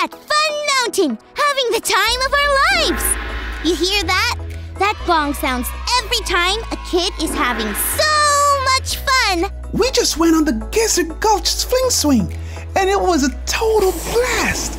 at Fun Mountain, having the time of our lives. You hear that? That gong sounds every time a kid is having so much fun. We just went on the Gizzard Gulch Fling Swing, and it was a total blast.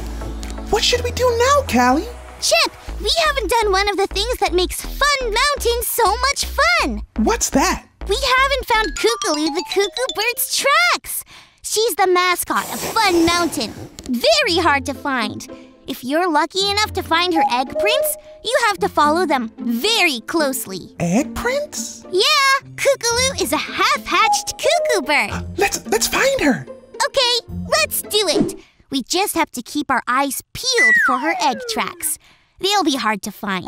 What should we do now, Callie? Chip, we haven't done one of the things that makes Fun Mountain so much fun. What's that? We haven't found Kookaloo the Cuckoo Bird's tracks. She's the mascot of Fun Mountain. Very hard to find. If you're lucky enough to find her egg prints, you have to follow them very closely. Egg prints? Yeah, Kookaloo is a half-hatched cuckoo bird. Let's find her. Okay, let's do it. We just have to keep our eyes peeled for her egg tracks. They'll be hard to find.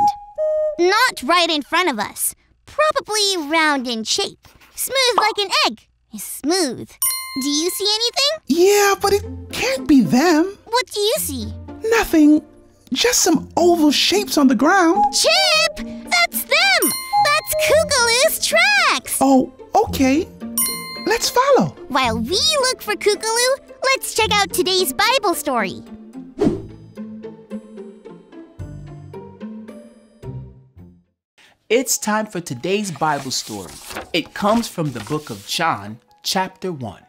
Not right in front of us. Probably round in shape. Smooth like an egg. Smooth. Do you see anything? Yeah, but it can't be them. What do you see? Nothing. Just some oval shapes on the ground. Chip! That's them! That's Kookaloo's tracks! Oh, okay. Let's follow. While we look for Kookaloo, let's check out today's Bible story. It's time for today's Bible story. It comes from the book of John, chapter 1.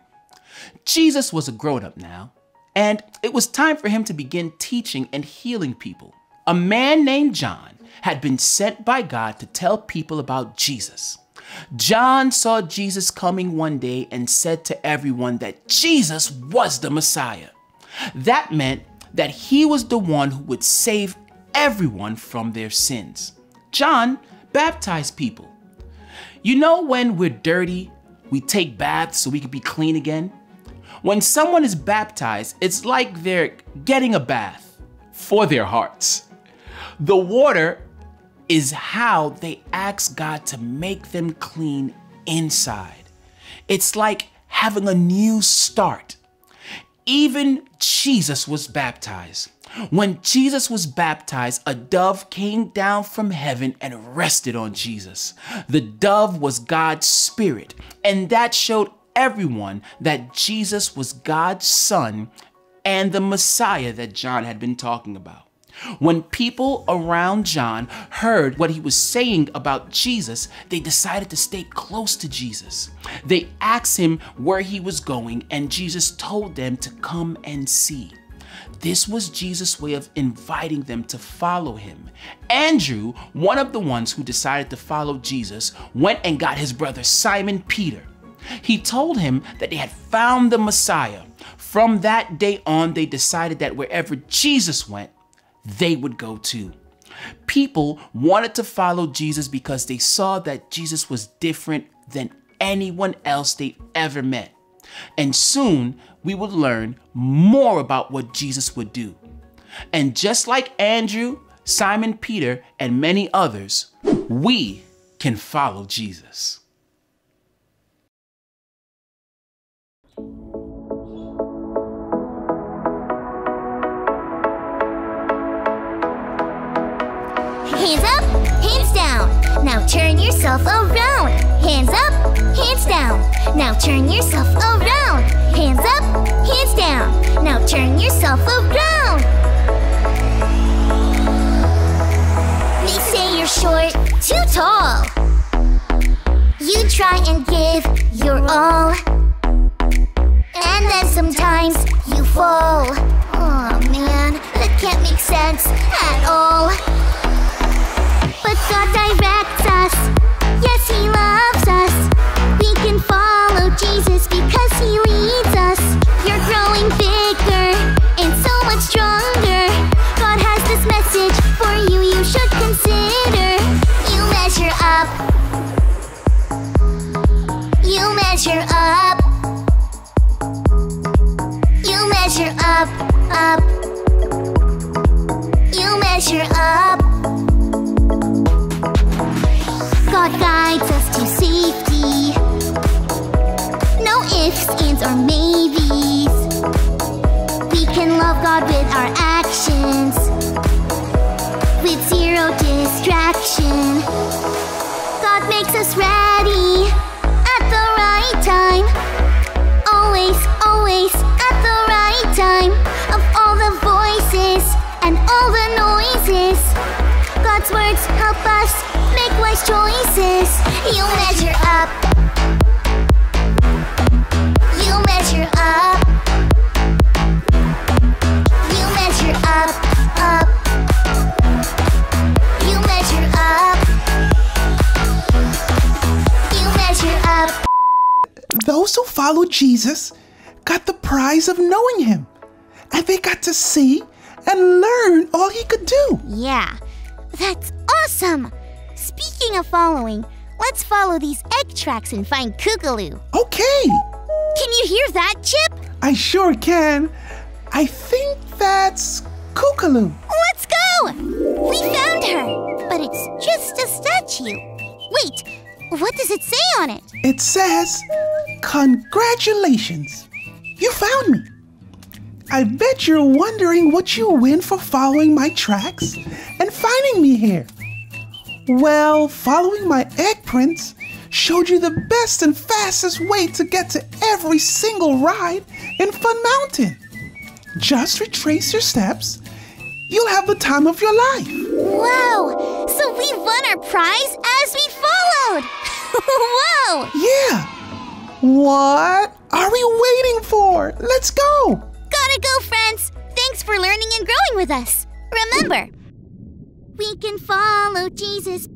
Jesus was a grown-up now, and it was time for him to begin teaching and healing people. A man named John had been sent by God to tell people about Jesus. John saw Jesus coming one day and said to everyone that Jesus was the Messiah. That meant that he was the one who would save everyone from their sins. John baptized people. You know, when we're dirty, we take baths so we can be clean again? When someone is baptized, it's like they're getting a bath for their hearts. The water is how they ask God to make them clean inside. It's like having a new start. Even Jesus was baptized. When Jesus was baptized, a dove came down from heaven and rested on Jesus. The dove was God's spirit, and that showed everyone that Jesus was God's son and the Messiah that John had been talking about. When people around John heard what he was saying about Jesus, they decided to stay close to Jesus. They asked him where he was going, and Jesus told them to come and see. This was Jesus' way of inviting them to follow him. Andrew, one of the ones who decided to follow Jesus, went and got his brother Simon Peter. He told him that they had found the Messiah. From that day on, they decided that wherever Jesus went, they would go too. People wanted to follow Jesus because they saw that Jesus was different than anyone else they ever met. And soon we would learn more about what Jesus would do. And just like Andrew, Simon Peter, and many others, we can follow Jesus. Hands up, hands down. Now turn yourself around. Hands up, hands down. Now turn yourself around. Hands up, hands down. Now turn yourself around. They say you're short, too tall. You try and give your all, and then sometimes you fall. Oh man, that can't make sense at all. But God directs us. Yes, he loves us. We can follow Jesus because he leads us. You're growing bigger and so much stronger. God has this message for you, you should consider. You measure up. You measure up. You measure up, up. You measure up. God guides us to safety. No ifs, ands, or maybes. We can love God with our actions, with zero distraction. God makes us ready at the right time. Always, always at the right time. Of all the voices God's words help us make wise choices. You measure up. You measure up. You measure up, up. You measure up. You measure up. Those who followed Jesus got the prize of knowing him, and they got to see and learn all he could do. Yeah, that's awesome. Speaking of following, let's follow these egg tracks and find Kookaloo. Okay. Can you hear that, Chip? I sure can. I think that's Kookaloo. Let's go! We found her, but it's just a statue. Wait, what does it say on it? It says, "Congratulations, you found me." I bet you're wondering what you win for following my tracks and finding me here. Well, following my egg prints showed you the best and fastest way to get to every single ride in Fun Mountain. Just retrace your steps. You'll have the time of your life. Wow! So we won our prize as we followed! Whoa! Yeah! What are we waiting for? Let's go! Gotta go, friends! Thanks for learning and growing with us. Remember, we can follow Jesus